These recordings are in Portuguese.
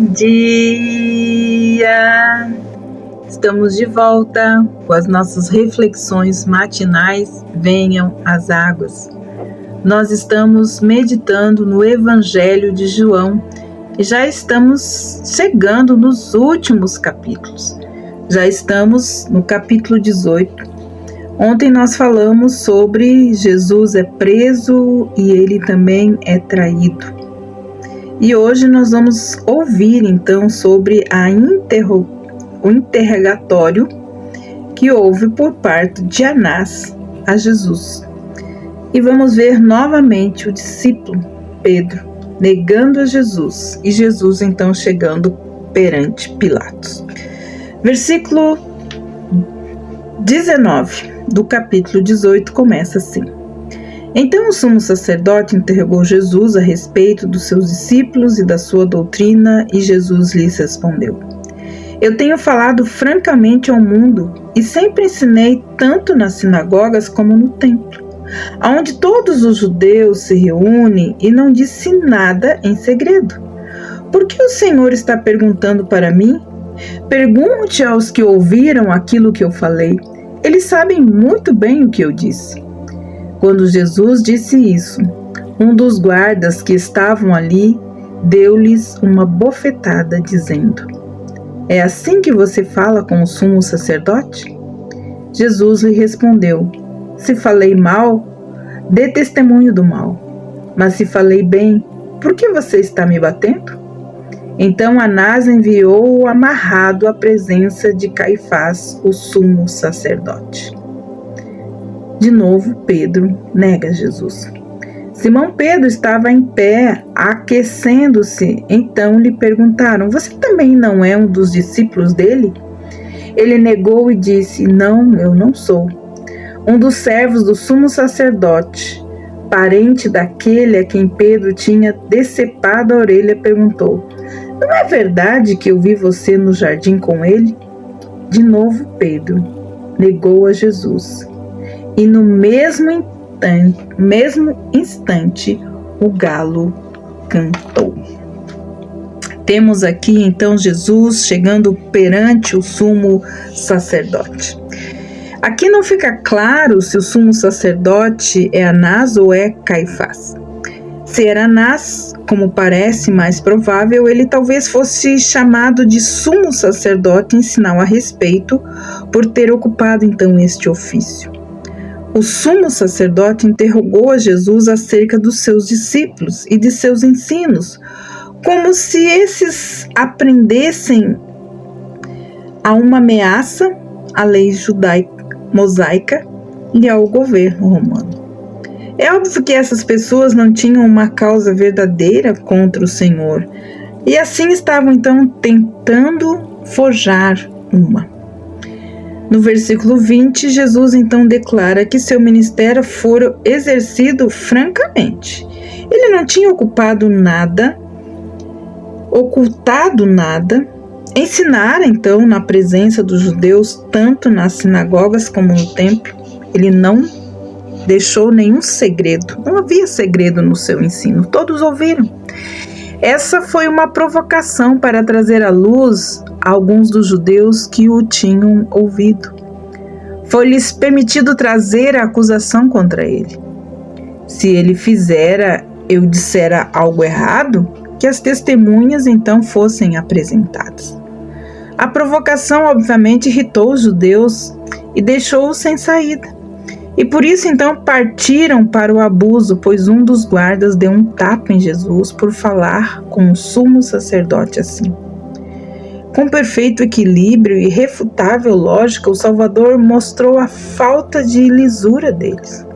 dia! Estamos de volta com as nossas reflexões matinais. Venham as águas. Nós estamos meditando no Evangelho de João e já estamos chegando nos últimos capítulos. Já estamos no capítulo 18. Ontem nós falamos sobre Jesus é preso e ele também é traído. E hoje nós vamos ouvir então sobre o interrogatório que houve por parte de Anás a Jesus. E vamos ver novamente o discípulo Pedro negando a Jesus e Jesus então chegando perante Pilatos. Versículo 19 do capítulo 18 começa assim: Então o sumo sacerdote interrogou Jesus a respeito dos seus discípulos e da sua doutrina, e Jesus lhes respondeu: Eu tenho falado francamente ao mundo e sempre ensinei tanto nas sinagogas como no templo, onde todos os judeus se reúnem, e não disse nada em segredo. Por que o Senhor está perguntando para mim? Pergunte aos que ouviram aquilo que eu falei. Eles sabem muito bem o que eu disse. Quando Jesus disse isso, um dos guardas que estavam ali deu-lhes uma bofetada, dizendo: É assim que você fala com o sumo sacerdote? Jesus lhe respondeu: Se falei mal, dê testemunho do mal. Mas se falei bem, por que você está me batendo? Então Anás enviou-o amarrado à presença de Caifás, o sumo sacerdote. De novo, Pedro nega Jesus. Simão Pedro estava em pé, aquecendo-se. Então lhe perguntaram: Você também não é um dos discípulos dele? Ele negou e disse: Não, eu não sou. Um dos servos do sumo sacerdote, parente daquele a quem Pedro tinha decepado a orelha, perguntou: Não é verdade que eu vi você no jardim com ele? De novo Pedro negou a Jesus. E no mesmo instante o galo cantou. Temos aqui então Jesus chegando perante o sumo sacerdote. Aqui não fica claro se o sumo sacerdote é Anás ou é Caifás. Se era Anás, como parece mais provável, ele talvez fosse chamado de sumo sacerdote em sinal a respeito por ter ocupado então este ofício. O sumo sacerdote interrogou a Jesus acerca dos seus discípulos e de seus ensinos, como se esses aprendessem a uma ameaça à lei mosaica e ao governo romano. É óbvio que essas pessoas não tinham uma causa verdadeira contra o Senhor e assim estavam então tentando forjar uma. No versículo 20, Jesus então declara que seu ministério fora exercido francamente. Ele não tinha ocultado nada, ensinara então na presença dos judeus, tanto nas sinagogas como no templo. Ele não deixou nenhum segredo, não havia segredo no seu ensino, todos ouviram. Essa foi uma provocação para trazer à luz alguns dos judeus que o tinham ouvido. Foi-lhes permitido trazer a acusação contra ele. Se ele dissera algo errado, que as testemunhas então fossem apresentadas. A provocação obviamente irritou os judeus e deixou-os sem saída. E por isso então partiram para o abuso, pois um dos guardas deu um tapa em Jesus por falar com o sumo sacerdote assim. Com perfeito equilíbrio e irrefutável lógica, o Salvador mostrou a falta de lisura deles.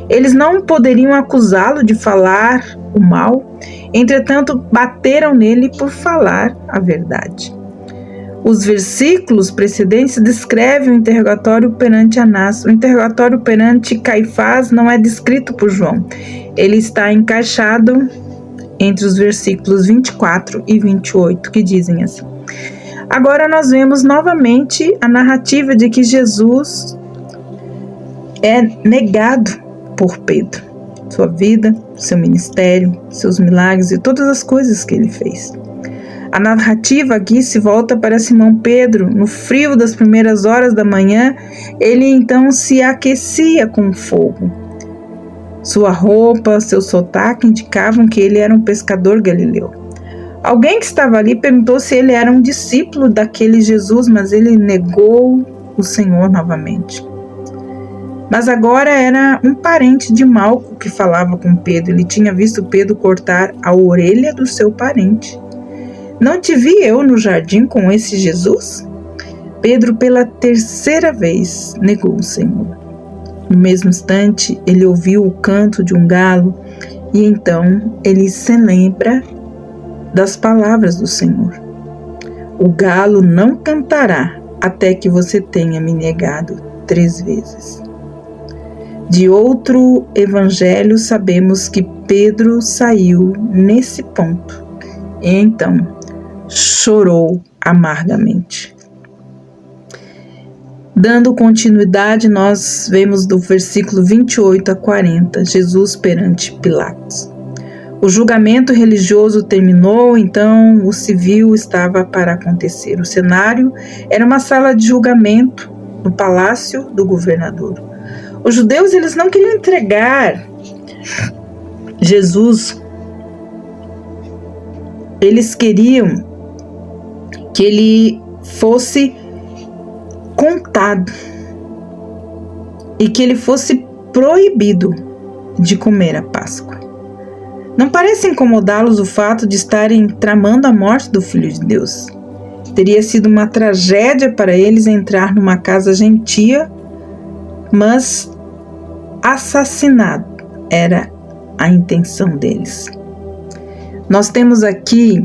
Eles não poderiam acusá-lo de falar o mal, entretanto bateram nele por falar a verdade. Os versículos precedentes descrevem o interrogatório perante Anás. O interrogatório perante Caifás não é descrito por João. Ele está encaixado entre os versículos 24 e 28, que dizem assim. Agora nós vemos novamente a narrativa de que Jesus é negado por Pedro. Sua vida, seu ministério, seus milagres e todas as coisas que ele fez. A narrativa aqui se volta para Simão Pedro. No frio das primeiras horas da manhã, ele então se aquecia com fogo. Sua roupa, seu sotaque indicavam que ele era um pescador galileu. Alguém que estava ali perguntou se ele era um discípulo daquele Jesus, mas ele negou o Senhor novamente. Mas agora era um parente de Malco que falava com Pedro. Ele tinha visto Pedro cortar a orelha do seu parente. Não te vi eu no jardim com esse Jesus? Pedro, pela terceira vez, negou o Senhor. No mesmo instante, ele ouviu o canto de um galo e então ele se lembra das palavras do Senhor. O galo não cantará até que você tenha me negado 3 vezes. De outro evangelho, sabemos que Pedro saiu nesse ponto e então chorou amargamente. Dando continuidade, nós vemos do versículo 28 a 40, Jesus perante Pilatos. O julgamento religioso terminou, então o civil estava para acontecer. O cenário era uma sala de julgamento no palácio do governador. Os judeus, eles não queriam entregar Jesus. Eles queriam que ele fosse contado e que ele fosse proibido de comer a Páscoa. Não parece incomodá-los o fato de estarem tramando a morte do Filho de Deus. Teria sido uma tragédia para eles entrar numa casa gentia, mas assassinado era a intenção deles. Nós temos aqui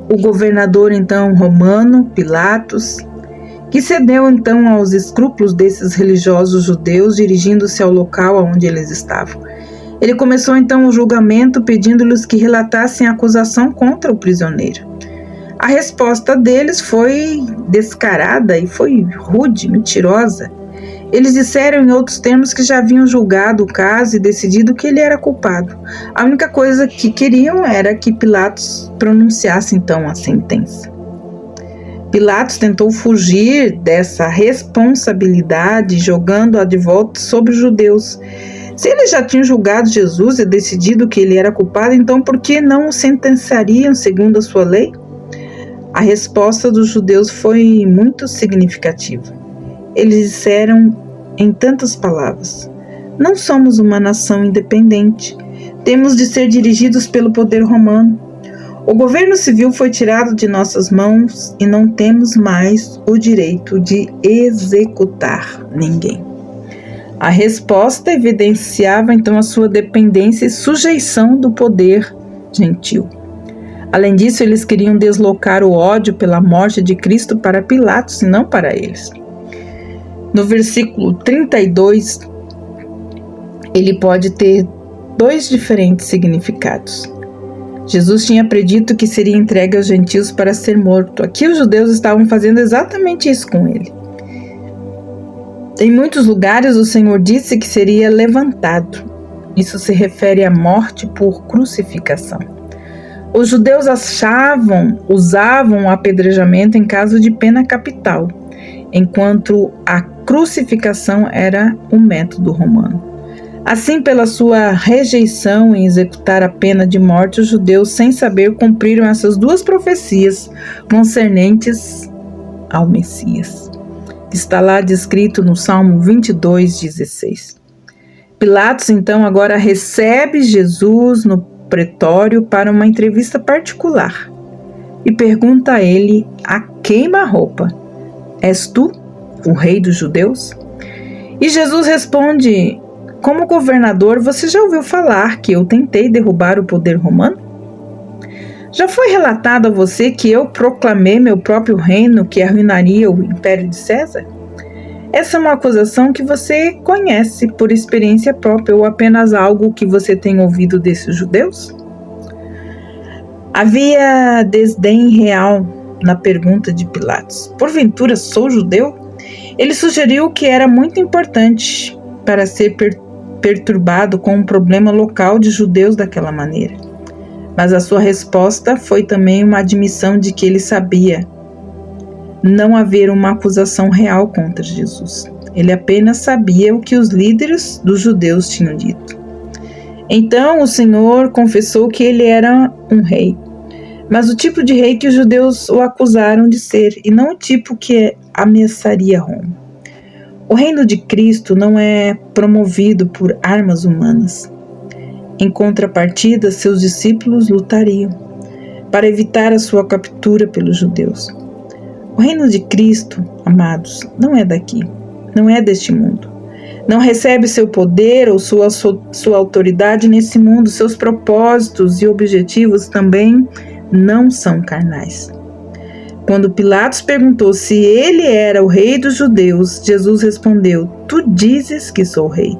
o governador então romano, Pilatos, que cedeu então aos escrúpulos desses religiosos judeus, dirigindo-se ao local onde eles estavam. Ele começou então o julgamento, pedindo-lhes que relatassem a acusação contra o prisioneiro. A resposta deles foi descarada e foi rude, mentirosa. Eles disseram em outros termos que já haviam julgado o caso e decidido que ele era culpado. A única coisa que queriam era que Pilatos pronunciasse então a sentença. Pilatos tentou fugir dessa responsabilidade, jogando-a de volta sobre os judeus. Se eles já tinham julgado Jesus e decidido que ele era culpado, então por que não o sentenciariam segundo a sua lei? A resposta dos judeus foi muito significativa. Eles disseram em tantas palavras: não somos uma nação independente. Temos de ser dirigidos pelo poder romano. O governo civil foi tirado de nossas mãos e não temos mais o direito de executar ninguém. A resposta evidenciava então a sua dependência e sujeição do poder gentil. Além disso, eles queriam deslocar o ódio pela morte de Cristo para Pilatos e não para eles. No versículo 32, ele pode ter 2 diferentes significados. Jesus tinha predito que seria entregue aos gentios para ser morto. Aqui os judeus estavam fazendo exatamente isso com ele. Em muitos lugares o Senhor disse que seria levantado. Isso se refere à morte por crucificação. Os judeus usavam o apedrejamento em caso de pena capital, enquanto a crucificação era o método romano. Assim, pela sua rejeição em executar a pena de morte, os judeus, sem saber, cumpriram essas 2 profecias concernentes ao Messias, que está lá descrito no Salmo 22:16. Pilatos, então, agora recebe Jesus no pretório para uma entrevista particular e pergunta a ele a queima-roupa: és tu o rei dos judeus? E Jesus responde: como governador, você já ouviu falar que eu tentei derrubar o poder romano? Já foi relatado a você que eu proclamei meu próprio reino que arruinaria o império de César? Essa é uma acusação que você conhece por experiência própria ou apenas algo que você tem ouvido desses judeus? Havia desdém real na pergunta de Pilatos. Porventura sou judeu? Ele sugeriu que era muito importante para ser perturbado com um problema local de judeus daquela maneira. Mas a sua resposta foi também uma admissão de que ele sabia não haver uma acusação real contra Jesus. Ele apenas sabia o que os líderes dos judeus tinham dito. Então o Senhor confessou que ele era um rei, mas o tipo de rei que os judeus o acusaram de ser, e não o tipo que ameaçaria Roma. O reino de Cristo não é promovido por armas humanas. Em contrapartida, seus discípulos lutariam para evitar a sua captura pelos judeus. O reino de Cristo, amados, não é daqui, não é deste mundo. Não recebe seu poder ou sua autoridade nesse mundo. Seus propósitos e objetivos também não são carnais. Quando Pilatos perguntou se ele era o rei dos judeus, Jesus respondeu: "Tu dizes que sou rei."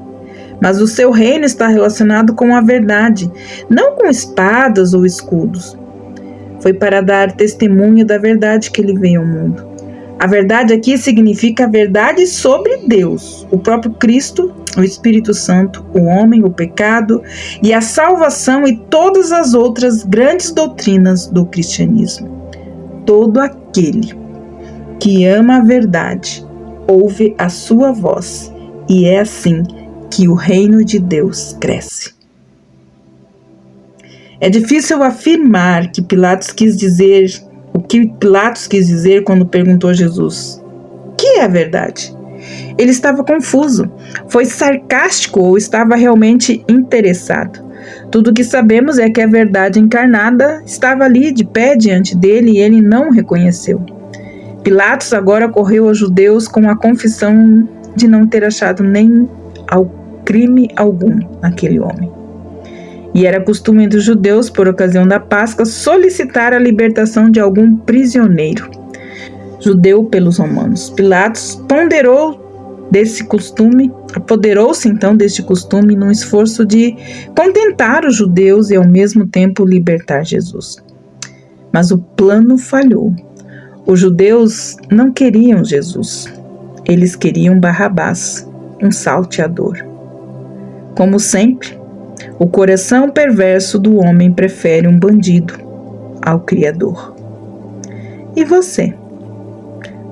Mas o seu reino está relacionado com a verdade, não com espadas ou escudos. Foi para dar testemunho da verdade que ele veio ao mundo. A verdade aqui significa a verdade sobre Deus, o próprio Cristo, o Espírito Santo, o homem, o pecado e a salvação e todas as outras grandes doutrinas do cristianismo. Todo aquele que ama a verdade ouve a sua voz, e é assim que o reino de Deus cresce. É difícil afirmar que Pilatos quis dizer o que Pilatos quis dizer quando perguntou a Jesus: "O que é a verdade?" Ele estava confuso. Foi sarcástico ou estava realmente interessado? Tudo o que sabemos é que a verdade encarnada estava ali de pé diante dele e ele não o reconheceu. Pilatos agora correu aos judeus com a confissão de não ter achado nem ao crime algum naquele homem. E era costume entre os judeus, por ocasião da Páscoa, solicitar a libertação de algum prisioneiro judeu pelos romanos. Pilatos apoderou-se então deste costume num esforço de contentar os judeus e ao mesmo tempo libertar Jesus. Mas o plano falhou. Os judeus não queriam Jesus. Eles queriam Barrabás, um salteador. Como sempre, o coração perverso do homem prefere um bandido ao Criador. E você?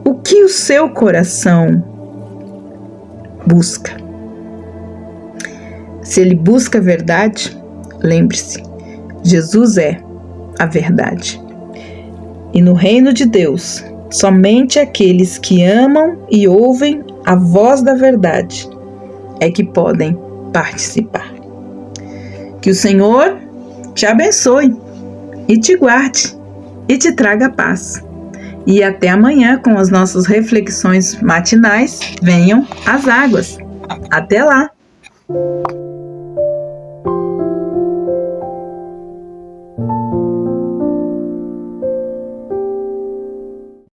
O que o seu coração busca? Se ele busca a verdade, lembre-se, Jesus é a verdade. E no reino de Deus, somente aqueles que amam e ouvem a voz da verdade é que podem participar. Que o Senhor te abençoe e te guarde e te traga paz. E até amanhã com as nossas reflexões matinais. Venham as águas. Até lá!